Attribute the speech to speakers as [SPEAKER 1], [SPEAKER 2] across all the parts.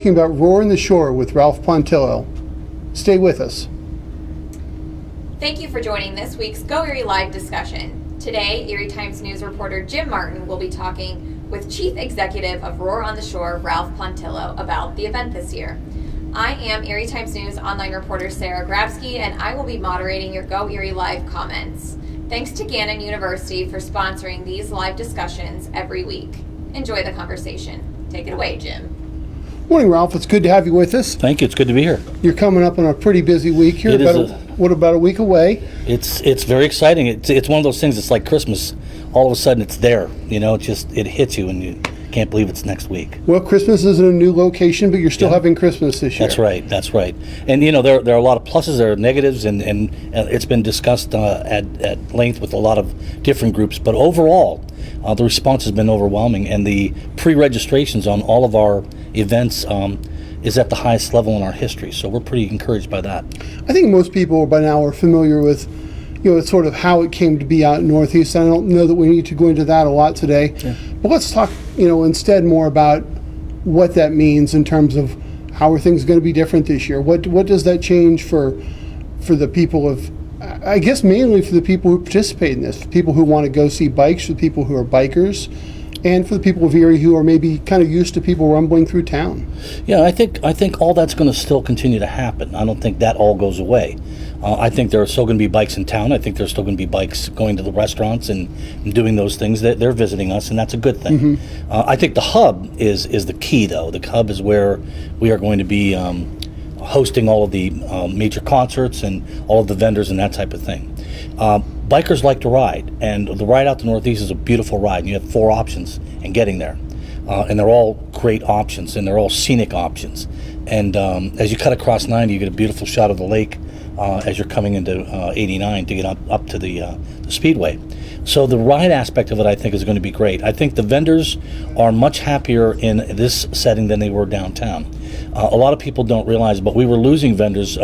[SPEAKER 1] Talking about Roar in the Shore with Ralph Pontillo. Stay with us.
[SPEAKER 2] Thank you for joining this week's GoErie Live discussion. Today, Erie Times News reporter Jim Martin will be talking with Chief Executive of Roar on the Shore, Ralph Pontillo, about the event this year. I am Erie Times News online reporter Sarah Grabsky, and I will be moderating your GoErie Live comments. Thanks to Gannon University for sponsoring these live discussions every week. Enjoy the conversation. Take it away, Jim.
[SPEAKER 1] Morning, Ralph. It's good to have you with us.
[SPEAKER 3] Thank you. It's good to be here.
[SPEAKER 1] You're coming up on a pretty busy week here. About a week away?
[SPEAKER 3] It's very exciting. It's one of those things. It's like Christmas. All of a sudden, it's there. You know, it hits you, and you can't believe it's next week.
[SPEAKER 1] Well, Christmas is in a new location, but you're still having Christmas this year.
[SPEAKER 3] That's right. And you know, there are a lot of pluses, there are negatives, and it's been discussed at length with a lot of different groups. But overall, the response has been overwhelming, and the pre-registrations on all of our events is at the highest level in our history. So we're pretty encouraged by that.
[SPEAKER 1] I think most people by now are familiar with, sort of how it came to be out in Northeast. I don't know that we need to go into that a lot today. Yeah. But let's talk, instead more about what that means in terms of how are things going to be different this year. What does that change for the people of, I guess mainly for the people who participate in this, for people who want to go see bikes, for the people who are bikers, and for the people of Erie who are maybe kind of used to people rumbling through town.
[SPEAKER 3] Yeah, I think all that's going to still continue to happen. I don't think that all goes away. I think there are still going to be bikes in town. I think there's still going to be bikes going to the restaurants and doing those things. That they're visiting us, and that's a good thing. Mm-hmm. I think the hub is the key, though. The hub is where we are going to be hosting all of the major concerts and all of the vendors and that type of thing. Bikers like to ride, and the ride out to Northeast is a beautiful ride. You have 4 options in getting there, and they're all great options, and they're all scenic options. And as you cut across 90, you get a beautiful shot of the lake as you're coming into 89 to get up to the Speedway. So the ride aspect of it, I think, is going to be great. I think the vendors are much happier in this setting than they were downtown. A lot of people don't realize, but we were losing vendors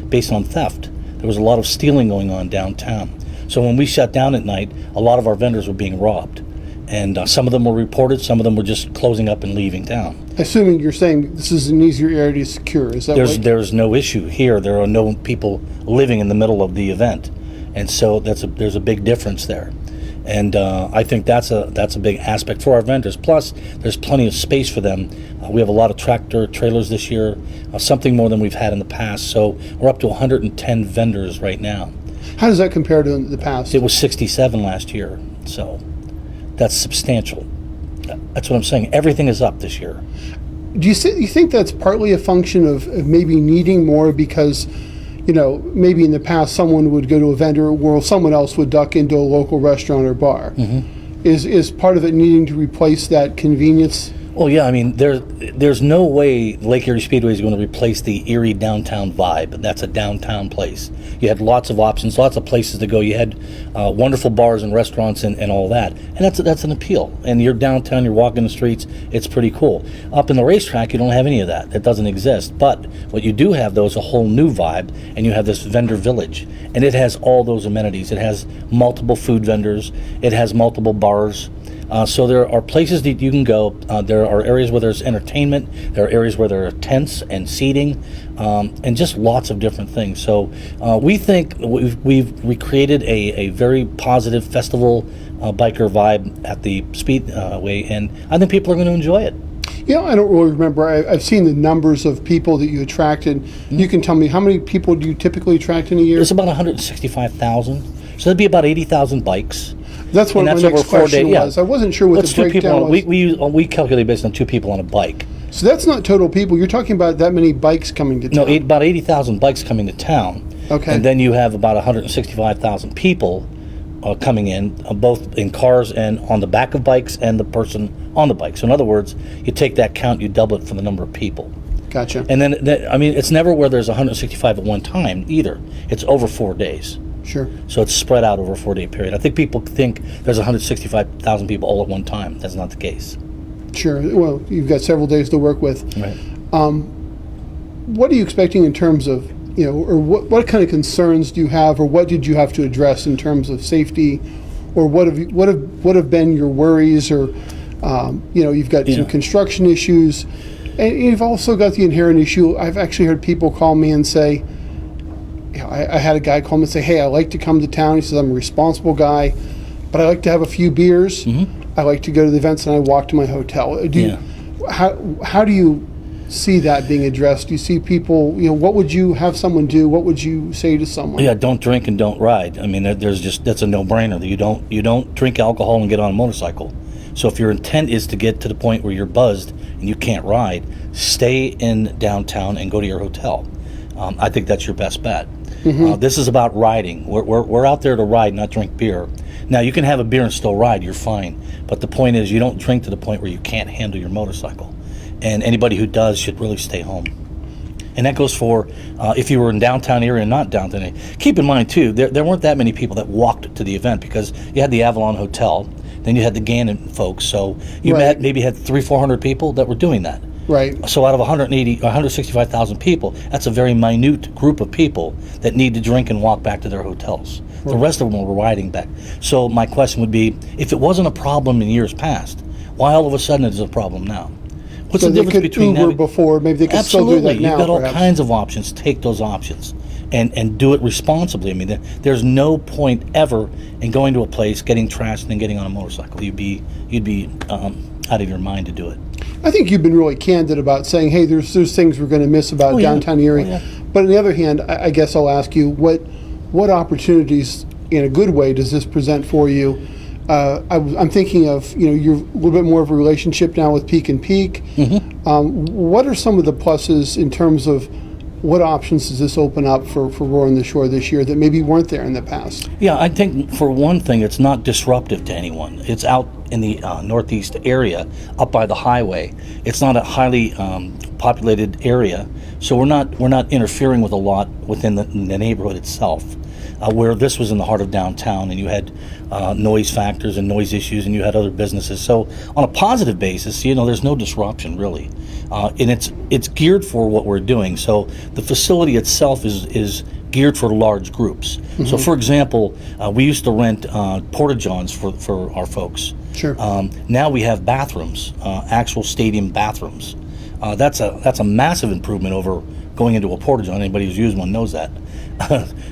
[SPEAKER 3] based on theft. There was a lot of stealing going on downtown. So when we shut down at night, a lot of our vendors were being robbed. And some of them were reported, some of them were just closing up and leaving town. Assuming you're saying this is an easier area to secure, is that right? There's no issue here. There are no people living in the middle of the event. And so there's a big difference there. And I think that's a big aspect for our vendors. Plus, there's plenty of space for them. We have a lot of tractor trailers this year, something more than we've had in the past. So we're up to 110 vendors right now.
[SPEAKER 1] How does that compare to the past?
[SPEAKER 3] It was 67 last year, so that's substantial. That's what I'm saying. Everything is up this year.
[SPEAKER 1] Do you think that's partly a function of maybe needing more because, maybe in the past someone would go to a vendor or someone else would duck into a local restaurant or bar? Mm-hmm. Is part of it needing to replace that convenience?
[SPEAKER 3] Well, yeah, I mean, there's no way Lake Erie Speedway is going to replace the Erie downtown vibe. That's a downtown place. You had lots of options, lots of places to go. You had wonderful bars and restaurants and all that. And that's an appeal. And you're downtown, you're walking the streets, it's pretty cool. Up in the racetrack, you don't have any of that. It doesn't exist. But what you do have, though, is a whole new vibe, and you have this vendor village. And it has all those amenities. It has multiple food vendors. It has multiple bars. So there are places that you can go. There are areas where there's entertainment. There are areas where there are tents and seating, and just lots of different things. So we think we've recreated a very positive festival biker vibe at the Speedway, and I think people are going to enjoy it.
[SPEAKER 1] I don't really remember. I've seen the numbers of people that you attracted. Mm-hmm. You can tell me, how many people do you typically attract in a year?
[SPEAKER 3] It's about 165,000. So that'd be about 80,000 bikes.
[SPEAKER 1] That's what my next question was. I wasn't sure what the breakdown was.
[SPEAKER 3] We calculate based on 2 people on a bike.
[SPEAKER 1] So that's not total people. You're talking about that many bikes coming to town.
[SPEAKER 3] No, about 80,000 bikes coming to town. Okay. And then you have about 165,000 people coming in, both in cars and on the back of bikes and the person on the bike. So in other words, you take that count, you double it for the number of people.
[SPEAKER 1] Gotcha.
[SPEAKER 3] And then, it's never where there's 165 at one time either. It's over 4 days.
[SPEAKER 1] Sure.
[SPEAKER 3] So it's spread out over a 4-day period. I think people think there's 165,000 people all at one time. That's not the case.
[SPEAKER 1] Sure. Well, you've got several days to work with. Right. What are you expecting in terms of, or what kind of concerns do you have, or what did you have to address in terms of safety, or what have been your worries, or you've got some construction issues. And you've also got the inherent issue. I've actually heard people call me and say, I had a guy call me and say, hey, I like to come to town. He says, I'm a responsible guy, but I like to have a few beers. I like to go to the events, and I walk to my hotel. How do you see that being addressed? Do you see people, what would you have someone do? What would you say to someone?
[SPEAKER 3] Yeah, don't drink and don't ride. I mean, that's a no-brainer. You don't drink alcohol and get on a motorcycle. So if your intent is to get to the point where you're buzzed and you can't ride, stay in downtown and go to your hotel. I think that's your best bet. This is about riding. We're out there to ride, not drink beer. Now, you can have a beer and still ride, you're fine. But the point is, you don't drink to the point where you can't handle your motorcycle. And anybody who does should really stay home. And that goes for if you were in downtown Erie and not downtown Erie. Keep in mind, too, there weren't that many people that walked to the event because you had the Avalon Hotel, then you had the Gannon folks. So you maybe had 300-400 people that were doing that.
[SPEAKER 1] Right.
[SPEAKER 3] So out of 165,000 people, that's a very minute group of people that need to drink and walk back to their hotels. The rest of them were riding back. So my question would be, if it wasn't a problem in years past, why all of a sudden it is a problem now? What's
[SPEAKER 1] So
[SPEAKER 3] the
[SPEAKER 1] they
[SPEAKER 3] difference
[SPEAKER 1] could
[SPEAKER 3] between
[SPEAKER 1] Uber before, maybe they could still do that now.
[SPEAKER 3] You've got all
[SPEAKER 1] perhaps.
[SPEAKER 3] kinds of options. Take those options and do it responsibly. I mean, there's no point ever in going to a place, getting trashed, and then getting on a motorcycle. You'd be out of your mind to do it.
[SPEAKER 1] I think you've been really candid about saying, hey, there's things we're going to miss about downtown Erie. But on the other hand, I guess I'll ask you, what opportunities, in a good way, does this present for you? I'm thinking of, you're a little bit more of a relationship now with Peak and Peak. What are some of the pluses in terms of what options does this open up for Roar on the Shore this year that maybe weren't there in the past?
[SPEAKER 3] Yeah, I think for one thing, it's not disruptive to anyone. It's out in the northeast area, up by the highway. It's not a highly populated area, so we're not interfering with a lot within the neighborhood itself. Where this was in the heart of downtown, and you had noise factors and noise issues, and you had other businesses. So on a positive basis, there's no disruption really, and it's geared for what we're doing. So the facility itself is geared for large groups. So for example, we used to rent porta-johns for our folks.
[SPEAKER 1] Sure.
[SPEAKER 3] Now we have bathrooms, actual stadium bathrooms. That's a massive improvement over going into a porta-john. Anybody who's used one knows that.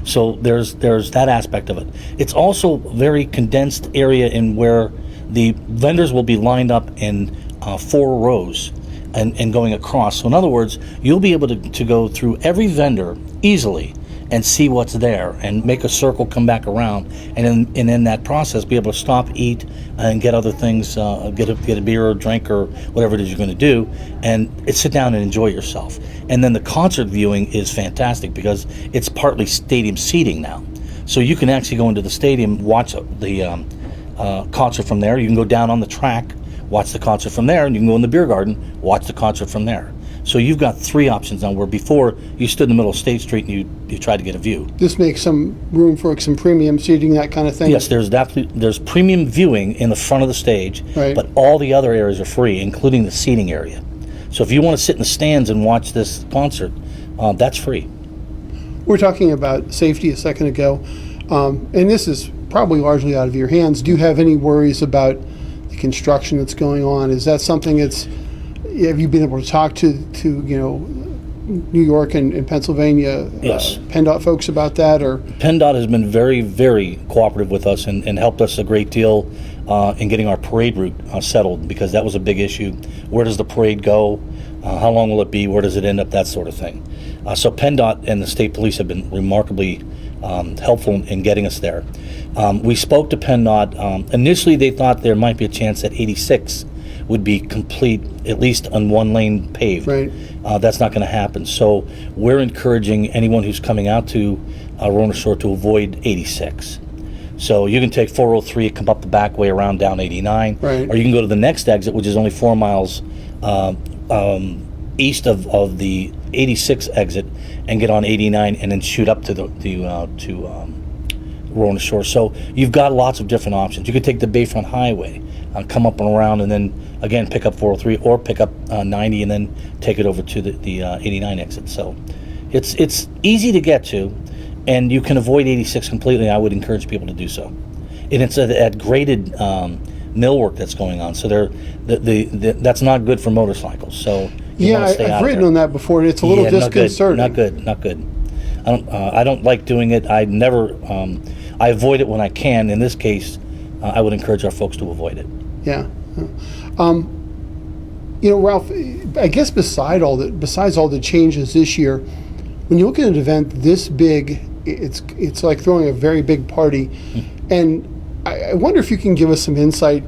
[SPEAKER 3] So there's that aspect of it. It's also very condensed area in where the vendors will be lined up in 4 rows and going across. So in other words, you'll be able to go through every vendor easily and see what's there and make a circle, come back around, and in that process be able to stop, eat, and get other things, get a beer or drink or whatever it is you're going to do, and sit down and enjoy yourself. And then the concert viewing is fantastic because it's partly stadium seating now. So you can actually go into the stadium, watch the concert from there. You can go down on the track, watch the concert from there, and you can go in the beer garden, watch the concert from there. So you've got 3 options now, where before you stood in the middle of State Street and you tried to get a view.
[SPEAKER 1] This makes some room for some premium seating, that kind of thing?
[SPEAKER 3] Yes, there's premium viewing in the front of the stage,
[SPEAKER 1] right.
[SPEAKER 3] But all the other areas are free, including the seating area. So if you want to sit in the stands and watch this concert, that's free.
[SPEAKER 1] We're talking about safety a second ago, and this is probably largely out of your hands. Do you have any worries about the construction that's going on? Is that something have you been able to talk to New York and Pennsylvania PennDOT folks about that? Or
[SPEAKER 3] PennDOT has been very, very cooperative with us and helped us a great deal in getting our parade route settled, because that was a big issue. Where does the parade go? How long will it be? Where does it end up? That sort of thing. So PennDOT and the state police have been remarkably helpful in getting us there. We spoke to PennDOT. Initially, they thought there might be a chance that 86 would be complete, at least on 1 lane paved.
[SPEAKER 1] Right.
[SPEAKER 3] That's not going to happen. So we're encouraging anyone who's coming out to Roar on the Shore to avoid 86. So you can take 403, come up the back way around down 89,
[SPEAKER 1] right.
[SPEAKER 3] Or you can go to the next exit, which is only 4 miles east of the 86 exit, and get on 89 and then shoot up to Roar on the Shore. So you've got lots of different options. You could take the Bayfront Highway, come up and around, and then again pick up 403 or pick up 90 and then take it over to the 89 exit. So it's easy to get to, and you can avoid 86 completely. I would encourage people to do so. And it's at graded millwork that's going on, so that's not good for motorcycles. So You
[SPEAKER 1] Yeah,
[SPEAKER 3] want to stay out
[SPEAKER 1] I've
[SPEAKER 3] of
[SPEAKER 1] written
[SPEAKER 3] there.
[SPEAKER 1] on that before, and it's a little disconcerting.
[SPEAKER 3] Not good. I don't like doing it. I never. I avoid it when I can. In this case, I would encourage our folks to avoid it.
[SPEAKER 1] Yeah. Ralph, I guess besides all the changes this year, when you look at an event this big, it's like throwing a very big party. And I wonder if you can give us some insight.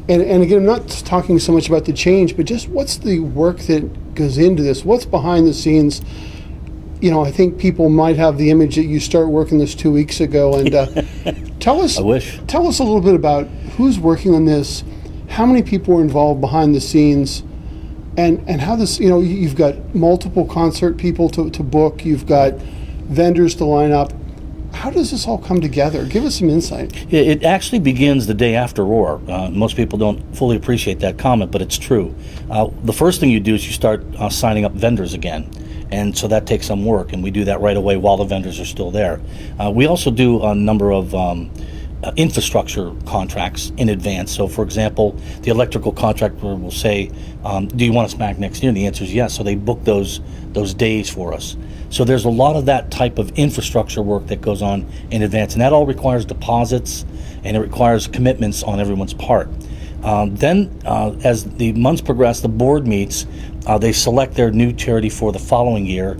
[SPEAKER 1] And again, I'm not talking so much about the change, but just what's the work that goes into this? What's behind the scenes? I think people might have the image that you start working this 2 weeks ago. And tell us a little bit about who's working on this, how many people are involved behind the scenes, and how this, you've got multiple concert people to book, you've got vendors to line up. How does this all come together? Give us some insight.
[SPEAKER 3] It actually begins the day after Roar. Most people don't fully appreciate that comment, but it's true. The first thing you do is you start signing up vendors again. And so that takes some work, and we do that right away while the vendors are still there. We also do a number of infrastructure contracts in advance. So, for example, the electrical contractor will say, do you want us back next year? And the answer is yes. So they book those days for us. So there's a lot of that type of infrastructure work that goes on in advance, and that all requires deposits, and it requires commitments on everyone's part. Then, as the months progress, the board meets. They select their new charity for the following year.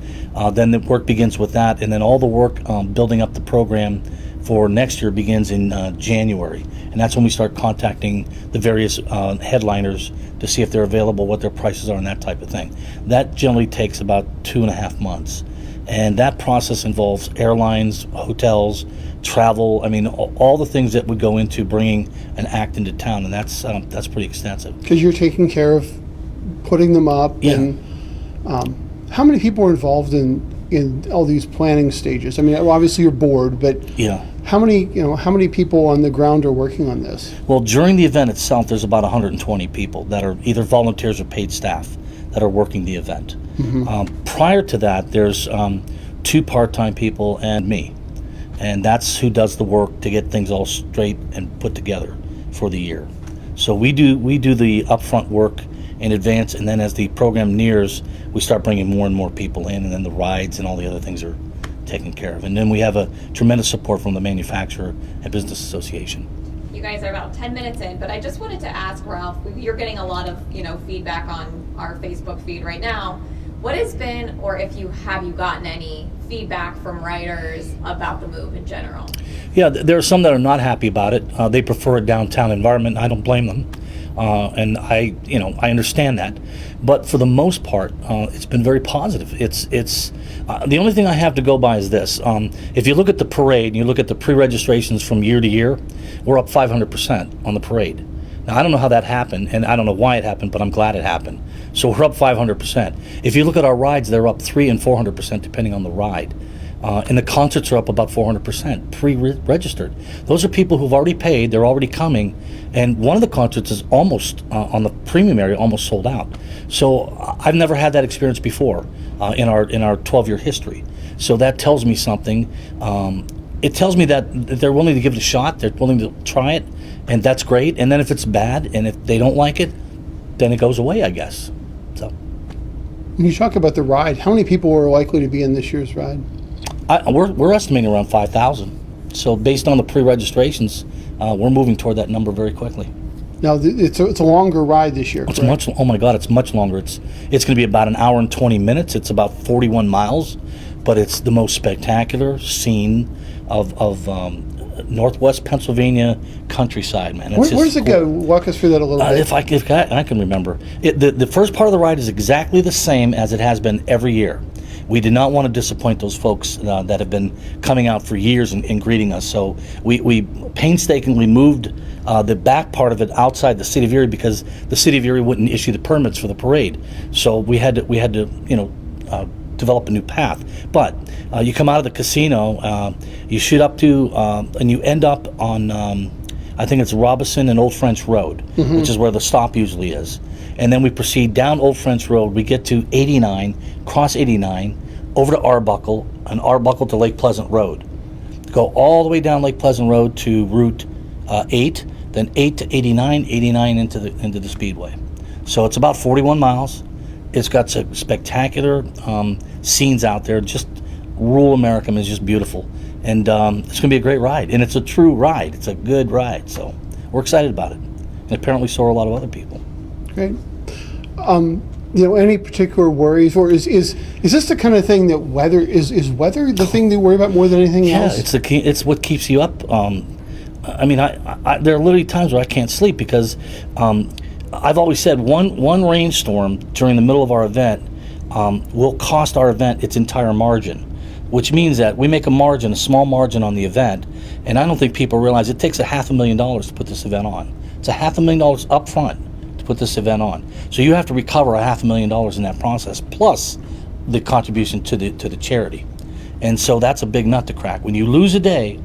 [SPEAKER 3] Then the work begins with that, and then all the work building up the program for next year begins in January. And that's when we start contacting the various headliners to see if they're available, what their prices are, and that type of thing. That generally takes about 2.5 months. And that process involves airlines, hotels, travel. I mean, all the things that would go into bringing an act into town, and that's pretty extensive.
[SPEAKER 1] Because you're taking care of putting them up,
[SPEAKER 3] yeah.
[SPEAKER 1] And how many people are involved in all these planning stages? I mean, obviously you're bored, but
[SPEAKER 3] yeah.
[SPEAKER 1] How many people on the ground are working on this?
[SPEAKER 3] Well, during the event itself, there's about 120 people that are either volunteers or paid staff that are working the event. Mm-hmm. Prior to that, there's 2 part-time people and me, and that's who does the work to get things all straight and put together for the year. So we do the upfront work in advance, and then as the program nears, we start bringing more and more people in, and then the rides and all the other things are taken care of. And then we have a tremendous support from the manufacturer and business association.
[SPEAKER 2] You guys are about 10 minutes in, but I just wanted to ask Ralph, you're getting a lot of feedback on our Facebook feed right now. What has been, or if you gotten any feedback from riders about the move in general?
[SPEAKER 3] Yeah, there are some that are not happy about it. They prefer a downtown environment. I don't blame them. And I understand that, but for the most part, it's been very positive. It's the only thing I have to go by is this. If you look at the parade and you look at the pre-registrations from year to year, we're up 500% on the parade. Now, I don't know how that happened, and I don't know why it happened, but I'm glad it happened. So we're up 500%. If you look at our rides, they're up 300% and 400% depending on the ride. And the concerts are up about 400%, pre-registered. Those are people who've already paid, they're already coming, and one of the concerts is almost, on the premium area, almost sold out. So I've never had that experience before in our 12-year history. So that tells me something. It tells me that they're willing to give it a shot, they're willing to try it, and that's great. And then if it's bad, and if they don't like it, then it goes away, I guess. So.
[SPEAKER 1] When you talk about the ride, how many people are likely to be in this year's ride?
[SPEAKER 3] We're estimating around 5,000. So based on the pre-registrations, we're moving toward that number very quickly.
[SPEAKER 1] Now it's a longer ride this year.
[SPEAKER 3] Oh my God, it's much longer. It's going to be about 1 hour and 20 minutes. It's about 41 miles, but it's the most spectacular scene of Northwest Pennsylvania countryside, man.
[SPEAKER 1] Where's it go? Walk us through that a little bit.
[SPEAKER 3] If I can remember, the first part of the ride is exactly the same as it has been every year. We did not want to disappoint those folks that have been coming out for years and greeting us. So we painstakingly moved the back part of it outside the city of Erie because the city of Erie wouldn't issue the permits for the parade. So we had to develop a new path. But you come out of the casino, you shoot up to, and you end up on, I think it's Robinson and Old French Road, mm-hmm. which is where the stop usually is. And then we proceed down Old French Road. We get to 89, cross 89, over to Arbuckle, and Arbuckle to Lake Pleasant Road. Go all the way down Lake Pleasant Road to Route 8, then 8 to 89, 89 into the Speedway. So it's about 41 miles. It's got some spectacular scenes out there. Just rural America is just beautiful. And it's going to be a great ride. And it's a true ride. It's a good ride. So we're excited about it. And apparently so are a lot of other people.
[SPEAKER 1] Great. Any particular worries, or is this the kind of thing that weather is weather the thing they worry about more than anything else?
[SPEAKER 3] Yeah, it's what keeps you up. I mean, I there are literally times where I can't sleep because I've always said one rainstorm during the middle of our event will cost our event its entire margin, which means that we make a small margin on the event, and I don't think people realize it takes $500,000 to put this event on. It's $500,000 up front to put this event on. So you have to recover $500,000 in that process, plus the contribution to the charity. And so that's a big nut to crack. When you lose a day,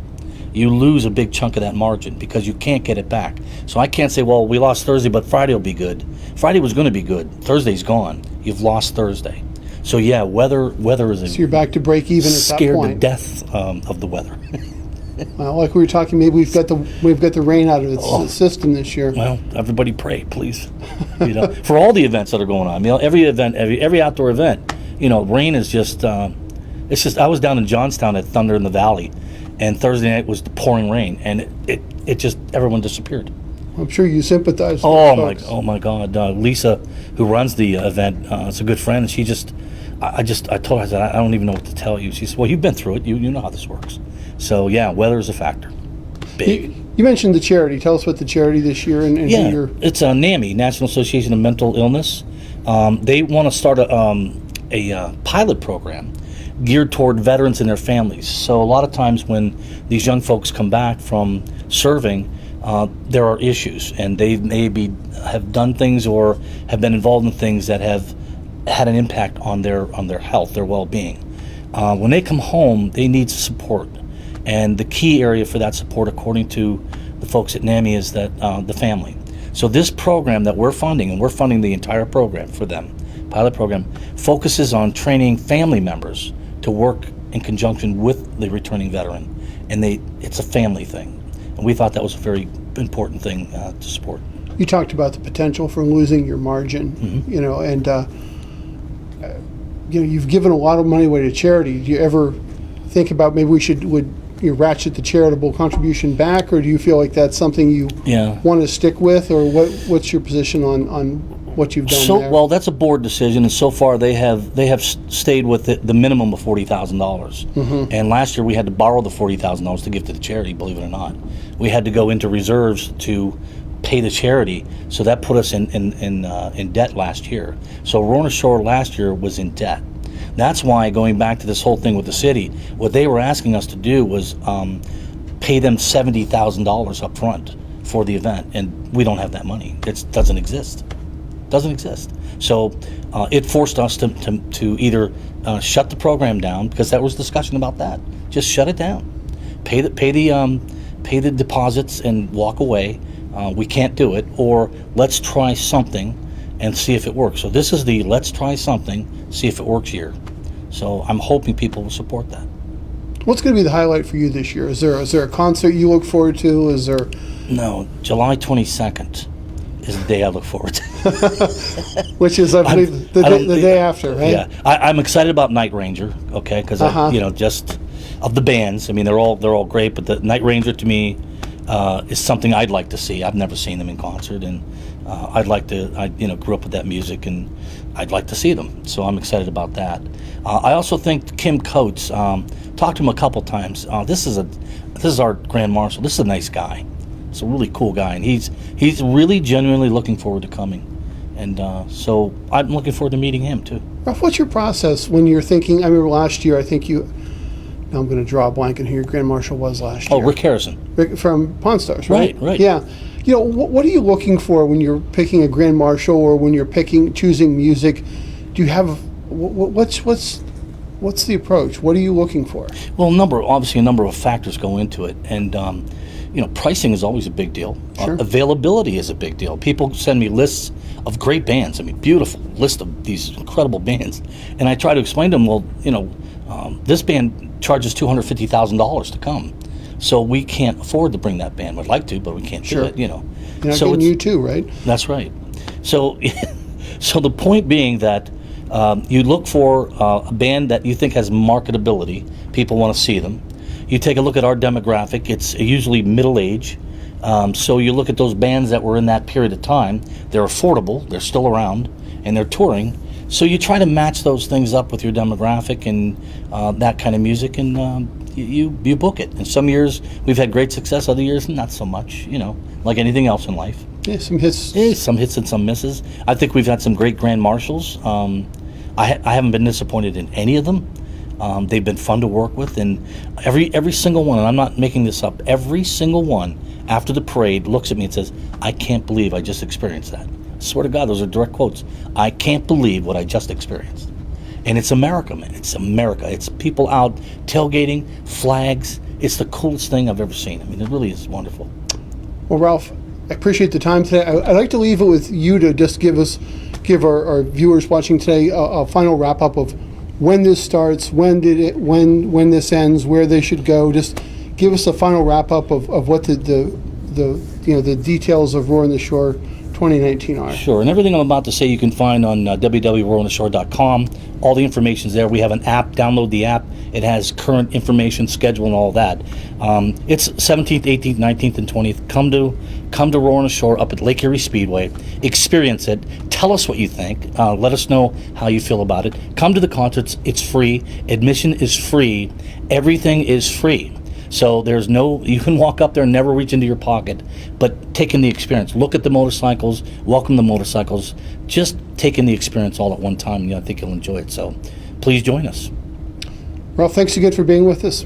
[SPEAKER 3] you lose a big chunk of that margin because you can't get it back. So I can't say, well, we lost Thursday, but Friday will be good. Friday was going to be good. Thursday's gone. You've lost Thursday. So yeah, weather is a
[SPEAKER 1] So you're back to break even at that
[SPEAKER 3] scared
[SPEAKER 1] point.
[SPEAKER 3] to death of the weather.
[SPEAKER 1] Well, like we were talking, maybe we've got the rain out of its system this year.
[SPEAKER 3] Well, everybody pray, please. For all the events that are going on. Every event, every outdoor event. Rain is just. It's just. I was down in Johnstown at Thunder in the Valley, and Thursday night was pouring rain, and it just everyone disappeared.
[SPEAKER 1] I'm sure you sympathize.
[SPEAKER 3] Oh my God, Lisa, who runs the event, is a good friend, and she just. I told her, I said, I don't even know what to tell you. She said, well, you've been through it. You know how this works. So, yeah, weather is a factor. Big.
[SPEAKER 1] You mentioned the charity. Tell us about the charity this year. And
[SPEAKER 3] it's NAMI, National Association of Mental Illness. They want to start a pilot program geared toward veterans and their families. So a lot of times when these young folks come back from serving, there are issues, and they maybe have done things or have been involved in things that have had an impact on their health, their well-being. When they come home, they need support, and the key area for that support, according to the folks at NAMI, is that the family. So this program that we're funding, and we're funding the entire program for them, pilot program, focuses on training family members to work in conjunction with the returning veteran, and it's a family thing, and we thought that was a very important thing to support.
[SPEAKER 1] You talked about the potential for losing your margin,
[SPEAKER 3] Mm-hmm.
[SPEAKER 1] You've given a lot of money away to charity. Do you ever think about maybe would you ratchet the charitable contribution back, or do you feel like that's something you want to stick with, or what's your position on what you've done there?
[SPEAKER 3] Well, that's a board decision, and so far they have stayed with the minimum of $40,000. Mm-hmm. And last year we had to borrow the $40,000 to give to the charity. Believe it or not, we had to go into reserves to pay the charity, so that put us in debt last year. So Rona Shore last year was in debt. That's why, going back to this whole thing with the city, what they were asking us to do was pay them $70,000 up front for the event, and we don't have that money. It doesn't exist. So it forced us to either shut the program down, because there was discussion about that. Just shut it down, pay the deposits and walk away. We can't do it, or let's try something and see if it works. So this is the let's try something, see if it works year. So I'm hoping people will support that.
[SPEAKER 1] What's going to be the highlight for you this year? Is there a concert you look forward to? Is there?
[SPEAKER 3] No, July 22nd is the day I look forward to.
[SPEAKER 1] Which is, I believe, the day after, right?
[SPEAKER 3] Yeah, I'm excited about Night Ranger. Okay, because just of the bands. I mean, they're all great, but the Night Ranger to me is something I'd like to see. I've never seen them in concert, and I grew up with that music, and I'd like to see them. So I'm excited about that. I also think Kim Coates, talked to him a couple times. This is our Grand Marshal. This is a nice guy. It's a really cool guy, and he's really genuinely looking forward to coming. And so I'm looking forward to meeting him too.
[SPEAKER 1] Ralph, what's your process when you're thinking? I remember last year, I think you. Now I'm going to draw a blank on who your Grand Marshal was last year.
[SPEAKER 3] Oh, Rick Harrison.
[SPEAKER 1] Rick from Pawn Stars, right?
[SPEAKER 3] Right.
[SPEAKER 1] Yeah. What are you looking for when you're picking a Grand Marshal, or when you're choosing music? Do you have what's the approach? What are you looking for?
[SPEAKER 3] Well, obviously a number of factors go into it, and pricing is always a big deal.
[SPEAKER 1] Sure.
[SPEAKER 3] Availability is a big deal. People send me lists of great bands. I mean, beautiful list of these incredible bands, and I try to explain to them, well, this band charges $250,000 to come, so we can't afford to bring that band. We'd like to, but we can't do it.
[SPEAKER 1] You're not getting you too, right?
[SPEAKER 3] That's right. So, so the point being that You look for a band that you think has marketability. People want to see them. You take a look at our demographic. It's usually middle age. So you look at those bands that were in that period of time. They're affordable. They're still around, and they're touring. So you try to match those things up with your demographic and that kind of music, and you book it. And some years we've had great success. Other years not so much. Like anything else in life.
[SPEAKER 1] Yeah, some hits.
[SPEAKER 3] Yeah, some hits and some misses. I think we've had some great Grand Marshals. I haven't been disappointed in any of them. They've been fun to work with, and every single one, and I'm not making this up, every single one after the parade looks at me and says, "I can't believe I just experienced that." I swear to God, those are direct quotes. I can't believe what I just experienced. And it's America, man. It's America. It's people out tailgating, flags. It's the coolest thing I've ever seen. I mean, it really is wonderful.
[SPEAKER 1] Well, Ralph, I appreciate the time today. I'd like to leave it with you to just give our viewers watching today a final wrap up of when this starts, when this ends, where they should go. Just give us a final wrap up of what the details of Roar on the Shore 2019 are.
[SPEAKER 3] Sure, and everything I'm about to say you can find on www.roarontheshore.com. All the information's there. We have an app. Download the app. It has current information, schedule, and all that. It's 17th, 18th, 19th, and 20th. Come to Roar on the Shore up at Lake Erie Speedway. Experience it. Tell us what you think. Let us know how you feel about it. Come to the concerts. It's free. Admission is free. Everything is free. So you can walk up there and never reach into your pocket, but take in the experience. Look at the motorcycles, welcome the motorcycles, just take in the experience all at one time, and I think you'll enjoy it. So please join us.
[SPEAKER 1] Ralph, thanks again for being with us.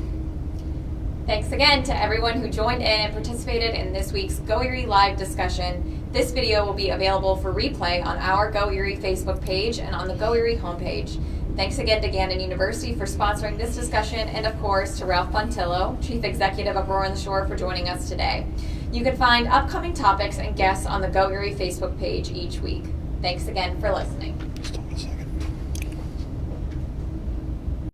[SPEAKER 2] Thanks again to everyone who joined in and participated in this week's GoErie Live discussion. This video will be available for replay on our GoErie Facebook page and on the GoErie homepage. Thanks again to Gannon University for sponsoring this discussion, and of course to Ralph Pontillo, Chief Executive of Roar on the Shore, for joining us today. You can find upcoming topics and guests on the GoErie Facebook page each week. Thanks again for listening.